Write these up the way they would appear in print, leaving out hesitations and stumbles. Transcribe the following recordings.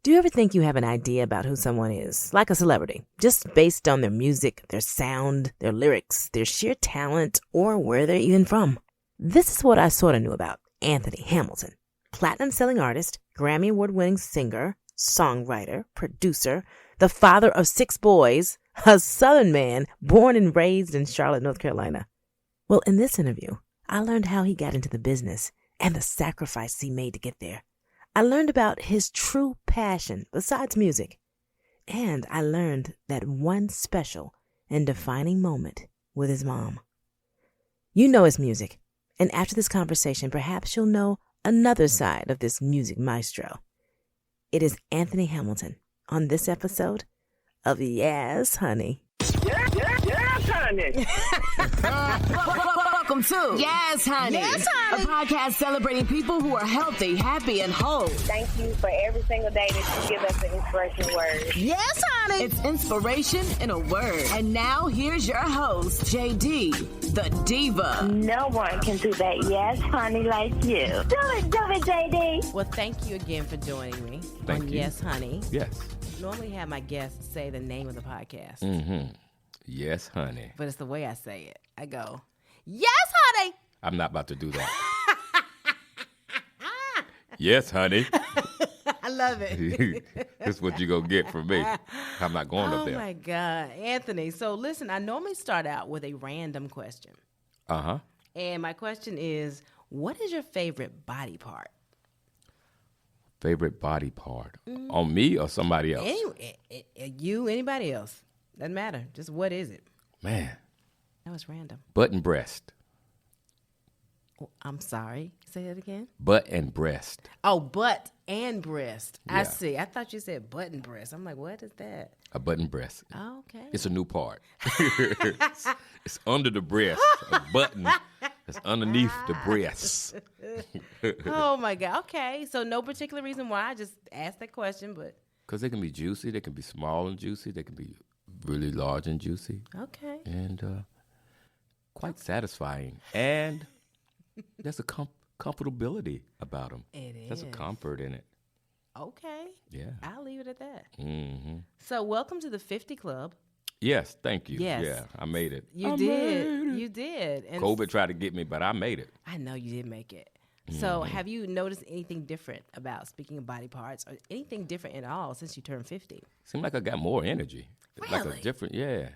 Do you ever think you have an idea about who someone is, like a celebrity, just based on their music, their sound, their lyrics, their sheer talent, or where they're even from? This is what I sort of knew about Anthony Hamilton. Platinum-selling artist, Grammy Award-winning singer, songwriter, producer, the father of 6 boys, a Southern man born and raised in Charlotte, North Carolina. Well, in this interview, I learned how he got into the business and the sacrifices he made to get there. I learned about his true passion besides music. And I learned that one special and defining moment with his mom. You know his music. And after this conversation, perhaps you'll know another side of this music maestro. It is Anthony Hamilton on this episode of Yes, Honey. Yes, honey. Welcome to Yes, honey. Yes, honey. A podcast celebrating people who are healthy, happy, and whole. Thank you for every single day that you give us an inspirational word. Yes, honey. It's inspiration in a word. And now here's your host, JD The Diva. No one can do that, yes, honey, like you. Do it, JD. Well, thank you again for joining me Thank on you. Yes, Honey. Yes. Normally have my guests say the name of the podcast, Yes, honey. but it's the way I say it. I go, yes, honey. I'm not about to do that. Yes, honey. I love it. This is what you're going to get from me. I'm not going up Oh, there. my God. Anthony, so listen, I normally start out with a random question. Uh-huh. And my question is, what is your favorite body part? Favorite body part? On me or somebody else? You, anybody else. Doesn't matter. Just what is it? Man, That was random. butt and breast. Oh, I'm sorry. Say that again. Butt and breast. Oh, butt and breast. I Yeah. see. I thought you said butt and breast. I'm like, what is that? A butt and breast. Oh, okay. It's a new part. it's under the breast. A button that's underneath the breast. Oh, my God. Okay. So no particular reason why. I just asked that question, but Because they can be juicy. They can be small and juicy. They can be really large and juicy. okay. And quite satisfying. And there's a comfortability about them. It There's a is. comfort in it. Okay. Yeah. I'll leave it at that. Mm-hmm. So welcome to the 50 Club. Yes, thank you. Yes. Yeah, I made it. You did. You did. And COVID tried to get me, but I made it. I know you did make it. So have you noticed anything different about, speaking of body parts, or anything different at all since you turned 50? Seemed like I got more energy. Like Really? a different, yeah.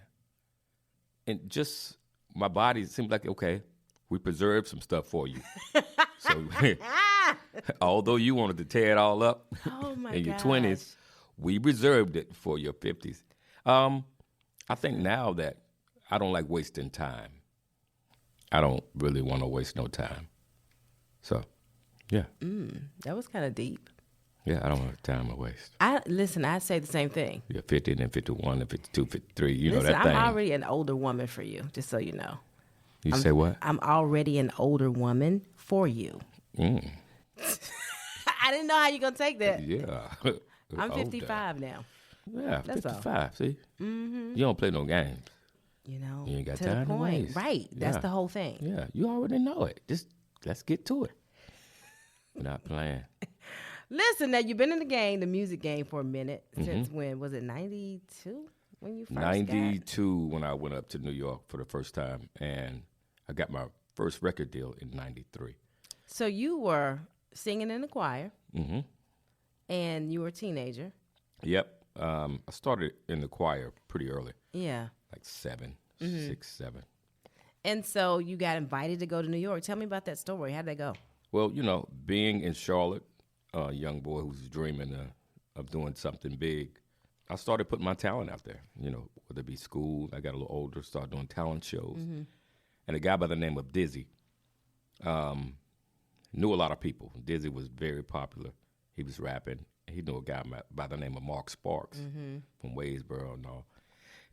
And just my body seemed like, okay, we preserved some stuff for you. So although you wanted to tear it all up Oh, my in your gosh. 20s, we reserved it for your 50s. I think now that I don't like wasting time. I don't really want to waste no time. So, yeah. That was kind of deep. Yeah, I don't have time to waste. I say the same thing. Yeah, 50 and then 51 and 52, 53, you know Listen, that I'm thing. already an older woman for you, just so you know. You say what? I'm already an older woman for you. Mm. I didn't know how you're going to take that. Yeah. I'm Older. 55 now, Yeah, That's all. 55, see? You don't play no games. you know. You ain't got to time the to point. waste. Right. That's Yeah. the whole thing. Yeah, you already know it. Just let's get to it. We're not playing. Listen, now you've been in the game, the music game, for a minute. Mm-hmm. Since when? Was it 92 when you first got? 92 when I went up to New York for the first time, and I got my first record deal in 93. So you were singing in the choir, Mm-hmm. and you were a teenager. Yep. I started in the choir pretty early, Yeah. like 7, Mm-hmm. 6, 7. And so you got invited to go to New York. Tell me about that story. How'd that go? Well, you know, being in Charlotte, a young boy who's dreaming of doing something big, I started putting my talent out there, you know, whether it be school. I got a little older, started doing talent shows. Mm-hmm. And a guy by the name of Dizzy knew a lot of people. Dizzy was very popular. He was rapping. He knew a guy by the name of Mark Sparks from Waysboro and all.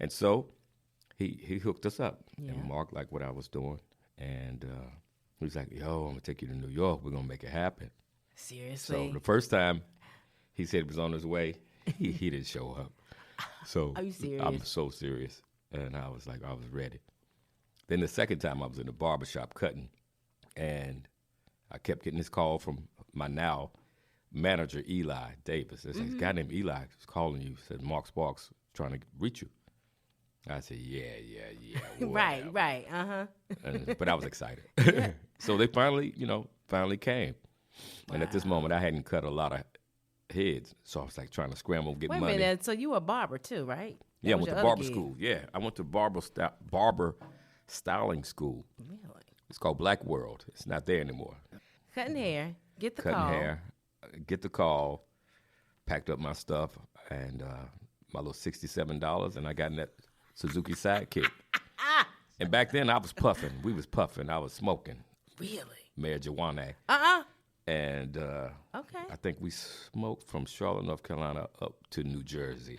And so he hooked us up. Yeah. And Mark liked what I was doing. And he was like, yo, I'm going to take you to New York. We're going to make it happen. Seriously? So the first time he said he was on his way, he didn't show up. So Are you serious? I'm so serious. And I was like, I was ready. Then the second time I was in the barbershop cutting, and I kept getting this call from my manager, Eli Davis. There's a guy named Eli who's calling you. Said Mark Sparks trying to reach you. I said, yeah. Whatever. Right. Uh-huh. But I was excited. So they finally came. And at this moment, I hadn't cut a lot of heads. So I was like trying to scramble, get Wait money. a minute. So you were a barber too, right? Yeah, I That was went to your barber other gig. school. Yeah, I went to barber styling school. Really? It's called Black World. It's not there anymore. Cutting hair. Get the Cutting call. hair, get the call, packed up my stuff, and my little $67, and I got in that Suzuki Sidekick. And back then, I was puffing. We was puffing. I was smoking. Really? Marijuana. And Okay. I think we smoked from Charlotte, North Carolina, up to New Jersey.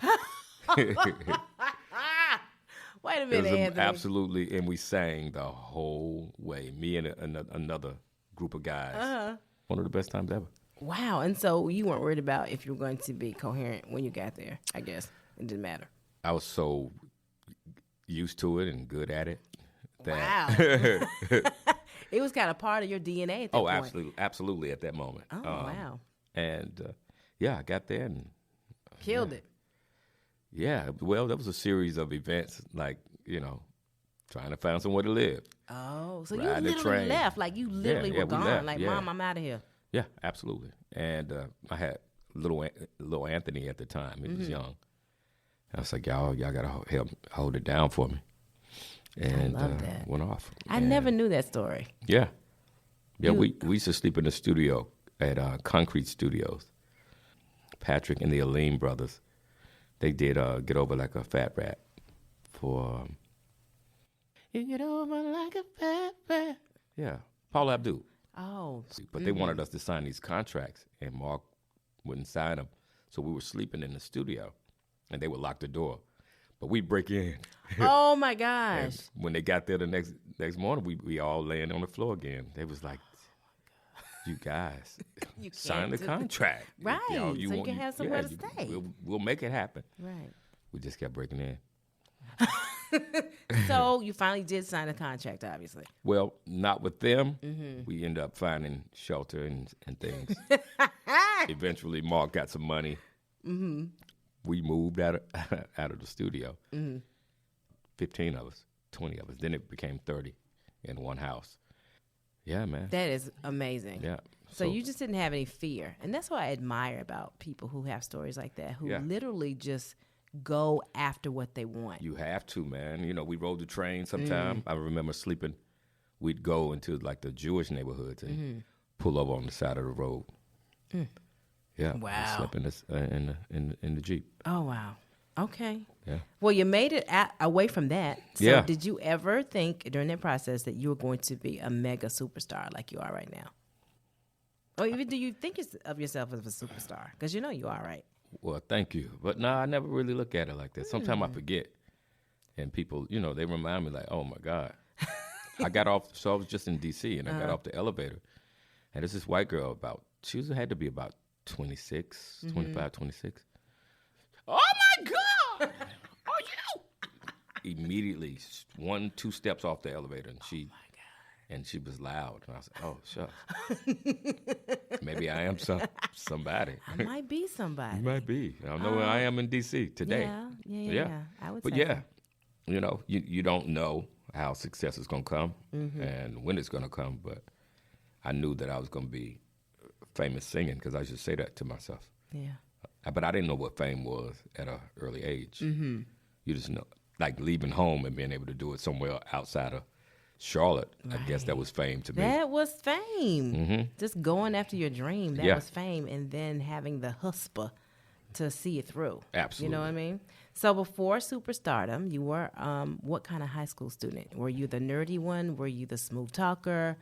Wait a It minute, was Anthony. absolutely, and we sang the whole way. Me and another group of guys. One of the best times ever. Wow. And so you weren't worried about if you were going to be coherent when you got there, I guess. It didn't matter. I was so used to it and good at it. Wow. It was kind of part of your DNA at that point. absolutely at that moment. Oh, wow. And I got there and Killed it. yeah. Well, that was a series of events, like trying to find somewhere to live. Oh, so you Ride the literally train. left. Like you literally Yeah, were we gone. left, Like, yeah. Mom, I'm out of here. Yeah, absolutely. And I had little Anthony at the time. He was young. I was like, y'all gotta help hold it down for me. And love that. went off. I And, never knew that story. Yeah. We used to sleep in the studio at Concrete Studios. Patrick and the Aleem brothers, they did Get Over Like a Fat Rat for You Get Over Like a Fat Rat. Yeah, Paul Abdul. Oh. But they wanted us to sign these contracts, and Mark wouldn't sign them. So we were sleeping in the studio, and they would lock the door. But we'd break in. Oh, my And gosh. when they got there the next morning, we all laying on the floor again. They was like, you guys, You sign can't the do- contract. Right, so you want- can have somewhere to stay. We'll make it happen. Right. We just kept breaking in. So you finally did sign a contract, obviously. Well, not with them. Mm-hmm. We ended up finding shelter and things. Eventually, Mark got some money. Mm-hmm. We moved out of the studio. Mm-hmm. 15 of us, 20 of us. Then it became 30 in one house. Yeah, man. That is amazing. Yeah. So you just didn't have any fear. And that's what I admire about people who have stories like that, who Yeah. literally just go after what they want. You have to, man. We rode the train sometime. I remember sleeping. We'd go into like the Jewish neighborhoods and pull over on the side of the road. Yeah. we Wow. slept in the Jeep. Oh, wow. Okay. Yeah. Well, you made it away from that. So Yeah. did you ever think during that process that you were going to be a mega superstar like you are right now? Or even do you think of yourself as a superstar? Because you know you are, right? Well, thank you. But no, I never really look at it like that. Sometimes I forget. And people, they remind me like, oh, my God. I got off, so I was just in D.C., and I got off the elevator. And there's this white girl she had to be about 26, 25, 26. Oh, my God! Oh, you! Immediately, 1-2 steps off the elevator, and she was loud. And I was like, oh, shucks. Maybe I am somebody. I might be somebody. You might be. I don't know where I am in D.C. today. Yeah. I would But say yeah, you don't know how success is going to come and when it's going to come, but I knew that I was going to be famous singing because I used to say that to myself. Yeah. But I didn't know what fame was at an early age. You just know, like leaving home and being able to do it somewhere outside of Charlotte, I guess that was fame to me. That was fame. Just going after your dream, that Yeah. was fame. And then having the chutzpah to see it through. Absolutely. You know what I mean? So before superstardom, you were what kind of high school student? Were you the nerdy one? Were you the smooth talker?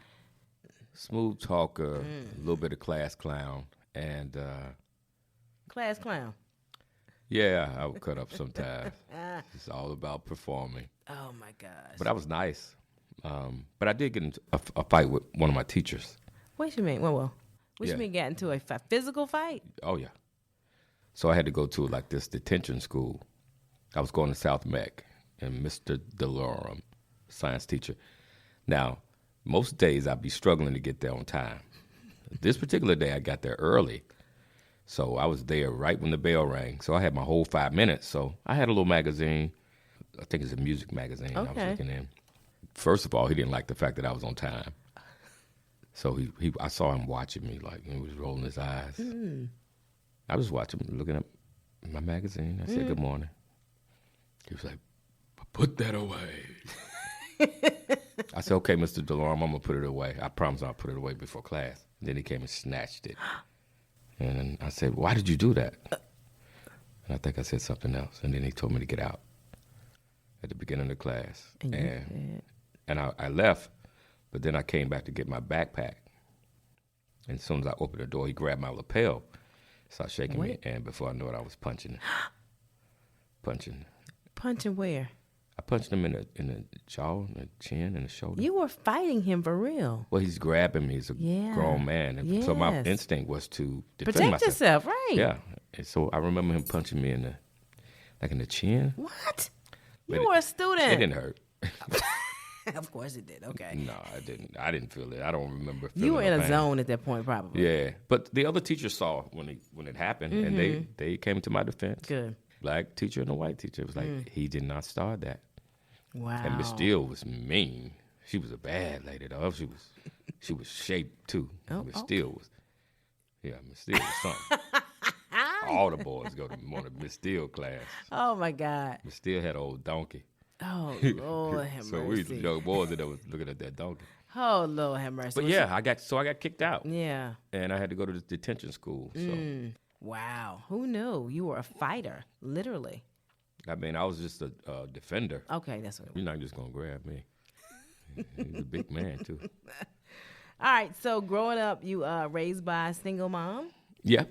Smooth talker, a little bit of class clown, and Class clown. yeah, I would cut up sometimes. It's all about performing. Oh, my gosh. But I was nice. But I did get into a fight with one of my teachers. What you mean? What Yeah. you mean get into a physical fight? Oh, yeah. So I had to go to like this detention school. I was going to South Mech, and Mr. DeLorme, science teacher. Now, most days I'd be struggling to get there on time. This particular day I got there early, So I was there right when the bell rang. So I had my whole 5 minutes. So I had a little magazine. I think it's a music magazine I was looking in. First of all, he didn't like the fact that I was on time. So I saw him watching me, like, he was rolling his eyes. I was watching him, looking at my magazine. I said, good morning. He was like, put that away. I said, okay, Mr. DeLorme, I'm going to put it away. I promise I'll put it away before class. And then he came and snatched it. And I said, why did you do that? And I think I said something else. And then he told me to get out at the beginning of the class. And I left, but then I came back to get my backpack. And as soon as I opened the door, he grabbed my lapel, started shaking me, and before I knew it, I was punching. Punching where? I punched him in the jaw, in the chin, and the shoulder. You were fighting him for real. Well, he's grabbing me. He's a grown man. And so my instinct was to defend myself. Yourself, right? Yeah. And so I remember him punching me in the chin. What? But You were a student. It didn't hurt. Of course it did. Okay. No, I didn't. I didn't feel it. I don't remember feeling You were in a pain. zone at that point, probably. Yeah. But the other teachers saw when it happened, and they came to my defense. Good. Black teacher and a white teacher. It was like, he did not start that. Wow. And Miss Steele was mean. She was a bad lady, though. She was shaped, too. Miss Steele was, Miss Steele was something. All the boys go to one of Miss Steele class. Oh, my God. Miss Steele had an old donkey. Oh, Lord have So mercy. we was the young boys that was looking at that donkey. Oh, Lord have mercy. But yeah, I got kicked out. Yeah. And I had to go to the detention school. So Wow. Who knew? You were a fighter, literally. I mean, I was just a defender. Okay, that's what it was. You're not just gonna grab me. He's a big man too. All right, so growing up, you raised by a single mom? Yeah,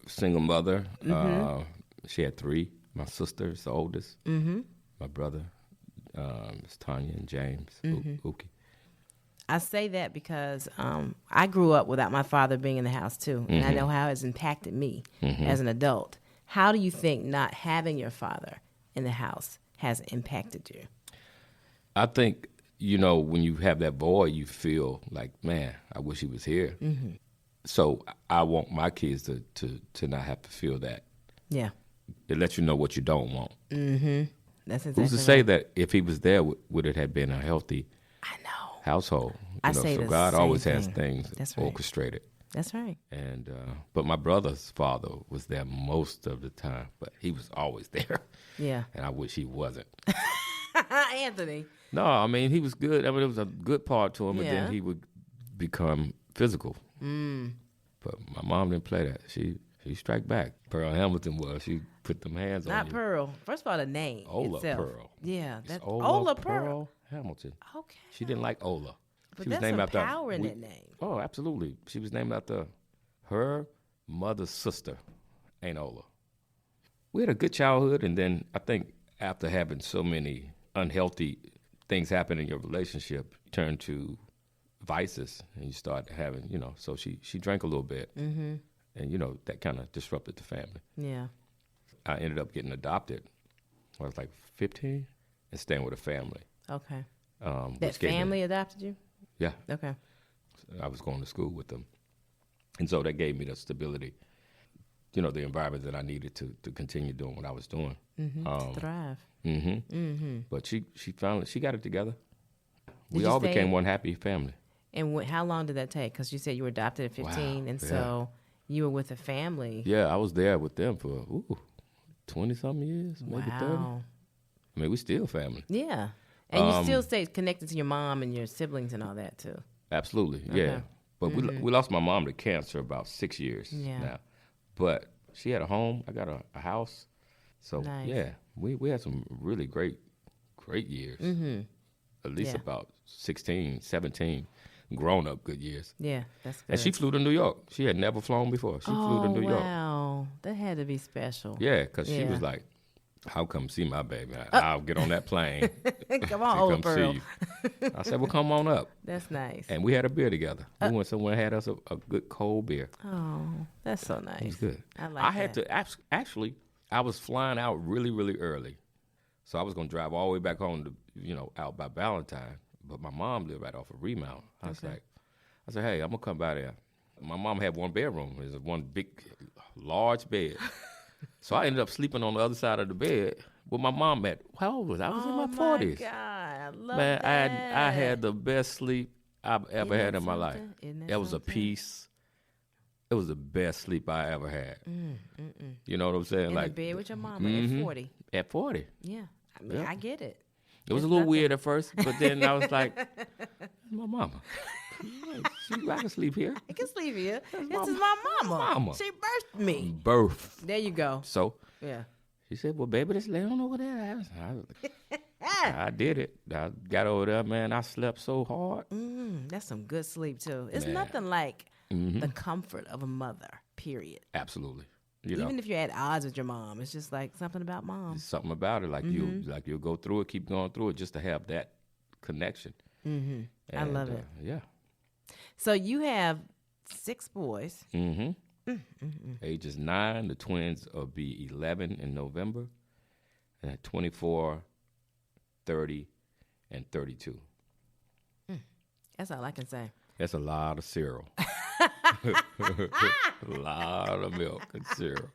single mother. She had 3. My sister's the oldest. My brother, it's Tanya and James. Uki. I say that because I grew up without my father being in the house too, and I know how it's impacted me as an adult. How do you think not having your father in the house has impacted you? I think, when you have that boy, you feel like, man, I wish he was here. So I want my kids to not have to feel that. Yeah. It lets you know what you don't want. That's exactly Who's to say that if he was there, would it have been a healthy household? I say so the God same always thing. has things That's right. orchestrated. That's right. And but my brother's father was there most of the time, but he was always there. Yeah. And I wish he wasn't. Anthony. No, I mean, he was good. I mean, it was a good part to him, and Yeah. then he would become physical. But my mom didn't play that. She strike back. Pearl Hamilton was. She put them hands on Not you. Pearl. First of all, the name Ola itself. Pearl. Yeah. It's That's Ola Pearl. Hamilton. Okay. She didn't like Ola. But She was that's named some after power in that name. Oh, absolutely. She was named after her mother's sister, Aunt Ola. We had a good childhood, and then I think after having so many unhealthy things happen in your relationship, you turn to vices, and you start having, so she drank a little bit, and, that kind of disrupted the family. Yeah. I ended up getting adopted. I was like 15 and staying with a family. Okay. Which That gave me- family adopted you? Yeah. Okay. I was going to school with them. And so that gave me the stability, the environment that I needed to continue doing what I was doing. To thrive. But she got it together. Did We you all stay- became one happy family. And how long did that take? Because you said you were adopted at 15, Wow, and yeah. so you were with a family. Yeah, I was there with them for 20-something years, maybe 30. Wow. I mean, we still family. Yeah. And you still stay connected to your mom and your siblings and all that, too. Absolutely, yeah. But we lost my mom to cancer about 6 years now. But she had a home. I got a house. So, Nice. yeah, we had some really great years. At least Yeah. about 16, 17 grown-up good years. Yeah, that's good. And she flew to New York. She had never flown before. She flew to New York. Wow. That had to be special. Yeah, because she Yeah. was like, "How come see my baby? I'll get on that plane. Come on, Ola Pearl. see you." I said, "Well, come on up." That's nice. And we had a beer together. We went somewhere and had us a good cold beer. Oh, that's so nice. It was good. I like I had that. to actually. I was flying out really, really early, so I was gonna drive all the way back home to out by Valentine. But my mom lived right off of Remount. I said, "Hey, I'm gonna come by there My mom had one bedroom. It was one big, large bed. So I ended up sleeping on the other side of the bed with my mom at, how old was I? I was in my 40s. Oh, my God. I love Man, that. I had the best sleep I've ever Isn't had that in my life. something? Isn't that It was a something? peace. It was the best sleep I ever had. You know what I'm saying? In like the bed with your mama at 40. At 40. Yeah. I mean, Yeah. I get it. It was It's a little nothing. weird at first, but then I was like, my mama. I can sleep here. I can sleep here. This is my mama. Mama. She birthed me. Birth. There you go. So Yeah. she said, well, baby, let's lay on over there. I did it. I got over there, man. I slept so hard. That's some good sleep, too. It's Man. nothing like the comfort of a mother, period. Absolutely. You know, Even if you're at odds with your mom, it's just like something about mom. there's something about it. Like you'll go through it, keep going through it just to have that connection. I love it. Yeah. So you have 6 boys. Ages 9. The twins will be 11 in November. And at 24, 30, and 32. That's all I can say. That's a lot of cereal. A lot of milk and cereal.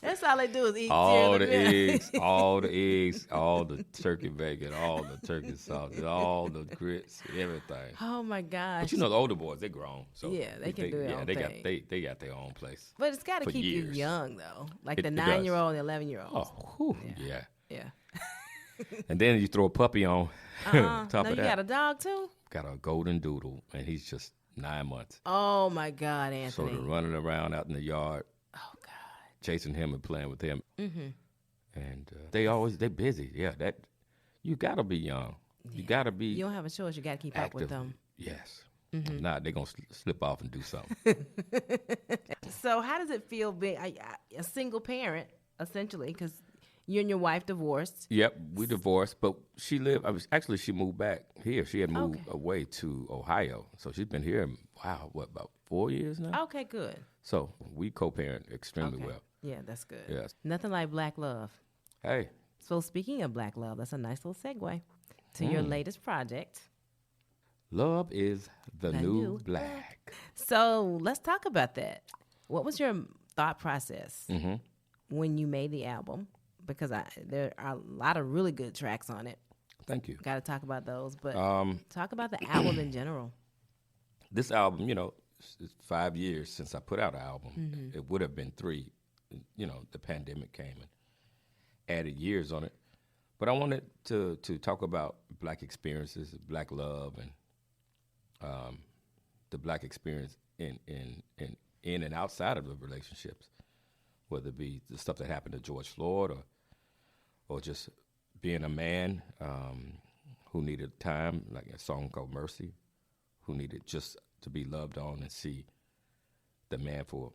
That's all they do is eat All cereal the and milk. eggs, all the eggs, all the turkey bacon, all the turkey sausage, all the grits, everything. Oh my gosh. But you know the older boys, they're grown, so Yeah, they can do their own they thing. they got their own place. But it's got to for keep you years. young, though. Like It the does. 9-year-old and the 11-year-old. Oh, whew, yeah. Yeah. And then you throw a puppy on top No, of you that. got a dog, too? Got a golden doodle, and he's just 9 months. Oh, my God, So Anthony. they're running around out in the yard, Oh, God. chasing him and playing with him. And they're busy. Yeah, that you gotta be young. You gotta be You don't have a choice. You got to keep up with active. them. Yes. If not, they're gonna slip off and do something. So how does it feel being a single parent, essentially, because you and your wife divorced? Yep, we divorced, but she moved back here. She had moved away to Ohio, so she's been here. Wow, about 4 years now? Okay, good. So we co-parent extremely Okay. well. Yeah, that's good. Yes. Nothing like black love. Hey, So speaking of black love, that's a nice little segue to your latest project. love is the new new black. So let's talk about that. What was your thought process when you made the album? Because there are a lot of really good tracks on it. Thank you. Got to talk about those, but talk about the album in general. This album, it's 5 years since I put out an album. It would have been 3. The pandemic came and added years on it. But I wanted to talk about black experiences, black love, and the black experience in and outside of the relationships, whether it be the stuff that happened to George Floyd or just being a man who needed time, like a song called Mercy, who needed just to be loved on and see the man for,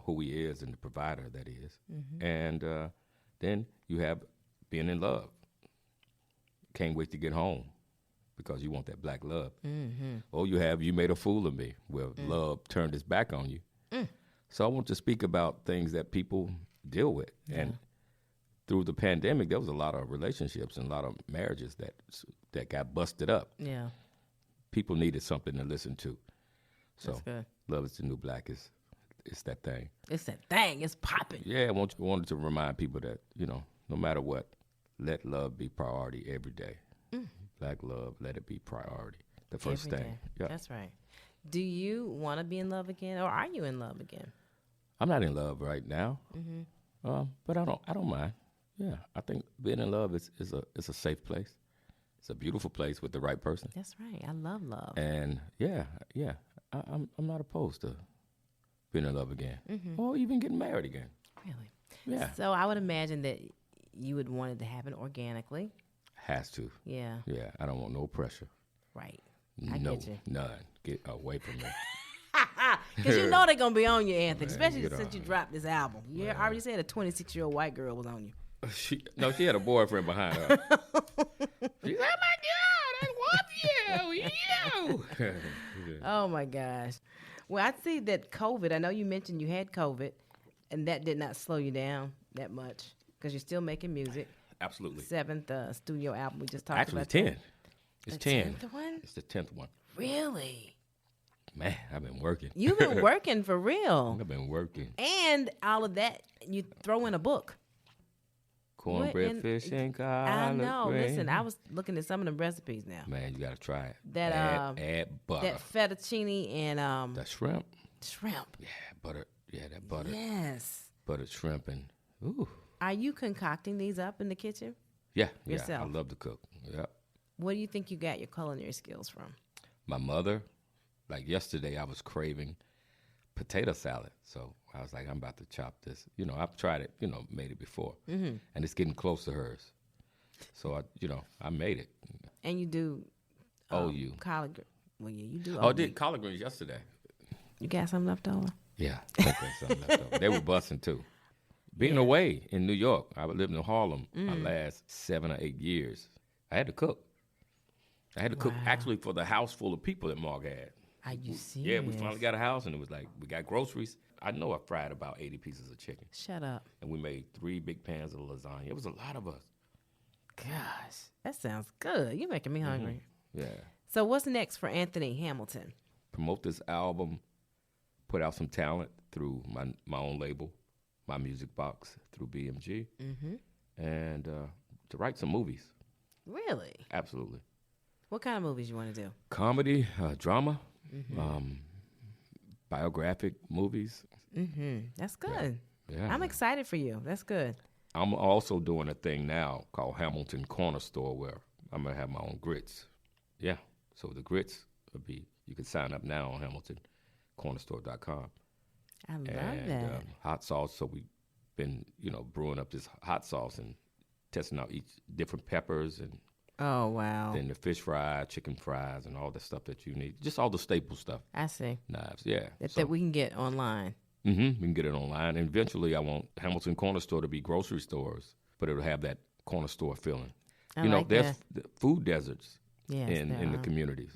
who he is and the provider that he is. And then you have being in love. Can't wait to get home because you want that black love. Or you made a fool of me, where love turned its back on you. So I want to speak about things that people deal with. And through the pandemic, there was a lot of relationships and a lot of marriages that got busted up. Yeah, People needed something to listen to. So that's good. Love is the New Black is that thing. It's that thing. It's popping. Yeah, I wanted to remind people that, no matter what, let love be priority every day. Black love, let it be priority. The first Every thing. day. Yeah. That's right. Do you want to be in love again, or are you in love again? I'm not in love right now, but I don't mind. Yeah, I think being in love is a safe place. It's a beautiful place with the right person. That's right. I love love. And I'm not opposed to being in love again, or even getting married again. Really? Yeah, So I would imagine that you would want it to happen organically. has to. Yeah. Yeah, I don't want no pressure. Right. No, I get you. none. Get away from me. Because you know they're going to be on you, Anthony, especially get since on. you dropped this album. You already said a 26-year-old white girl was on you. She had a boyfriend behind her. She's, oh my God, I love you. Oh, my gosh. Well, I see that COVID, I know you mentioned you had COVID, and that did not slow you down that much because you're still making music. Absolutely. 7th studio album we just talked Actually, about. 10. It's The 10. 10th one? It's the 10th one. Really? Man, I've been working. You've been working for real. I've been working. And all of that, you throw in a book. Cornbread, fish, and collard I know. greens. Listen, I was looking at some of the recipes now. Man, you got to try it. That add butter. that fettuccine and That shrimp. shrimp. Yeah, butter. Yeah, that butter. Yes. Buttered shrimp and ooh. Are you concocting these up in the kitchen? Yeah, Yourself? I love to cook. Yeah. Where do you think you got your culinary skills from? My mother, like yesterday, I was craving potato salad. So I was like, I'm about to chop this. You know, I've tried it, made it before. Mm-hmm. And it's getting close to hers. So, I made it. And you do OU. collard greens. Well, yeah, you do. I did collard greens yesterday. You got some left over? Yeah, I think there's something left over. They were busting too. Being away in New York, I lived in Harlem my last 7 or 8 years. I had to cook. I had to cook actually for the house full of people that Mark had. Are you serious? Yeah, we finally got a house, and it was like, we got groceries. I know I fried about 80 pieces of chicken. Shut up. And we made 3 big pans of lasagna. It was a lot of us. Gosh, that sounds good. You're making me hungry. Yeah. So what's next for Anthony Hamilton? Promote this album, put out some talent through my own label, My Music Box, through BMG, and to write some movies. Really? Absolutely. What kind of movies you want to do? Comedy, drama, biographic movies. That's good. Yeah. I'm excited for you. That's good. I'm also doing a thing now called Hamilton Corner Store where I'm going to have my own grits. Yeah. So the grits will be, you can sign up now on HamiltonCornerStore.com. I love And that. hot sauce. So we've been, brewing up this hot sauce and testing out each different peppers and Oh, wow. then the fish fry, chicken fries, and all the stuff that you need. Just all the staple stuff. I see. Knives, yeah. That we can get online. We can get it online. And eventually I want Hamilton Corner Store to be grocery stores, but it'll have that corner store feeling. I like there's that. food deserts Yes, in there the are. communities.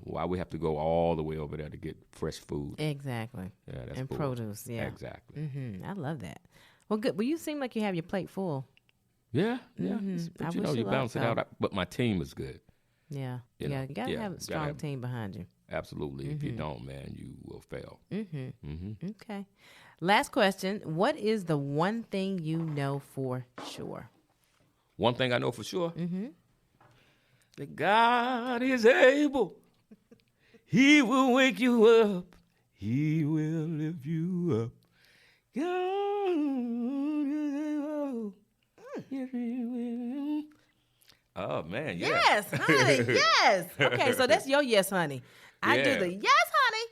Why we have to go all the way over there to get fresh food. Exactly. Yeah, that's And cool. produce, yeah. Exactly. I love that. Well, good. Well, you seem like you have your plate full. Yeah. But I you wish you balance it luck, out. But my team is good. Yeah. You know, You got to yeah, have a gotta strong have- team behind you. Absolutely. If you don't, man, you will fail. Okay. Last question. What is the one thing you know for sure? One thing I know for sure, that God is able. He will wake you up. He will lift you up. God is able. Yes, he will. Oh, man, yeah. Yes, honey. Yes. Okay, so that's your yes, honey. I do Yeah. the yes, honey.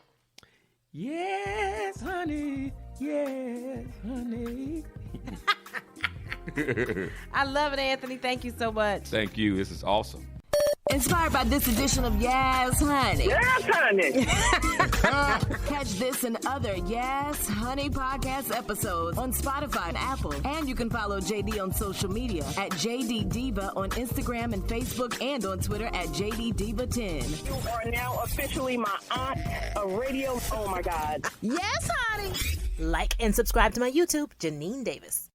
Yes, honey. Yes, honey. I love it, Anthony. Thank you so much. Thank you. This is awesome. Inspired by this edition of Yes, Honey. Yes, honey. Catch this and other Yes, Honey podcast episodes on Spotify and Apple. And you can follow JD on social media at JD Diva on Instagram and Facebook and on Twitter at JD Diva 10. You are now officially my aunt of radio. Oh, my God. Yes, honey. Like and subscribe to my YouTube, Janine Davis.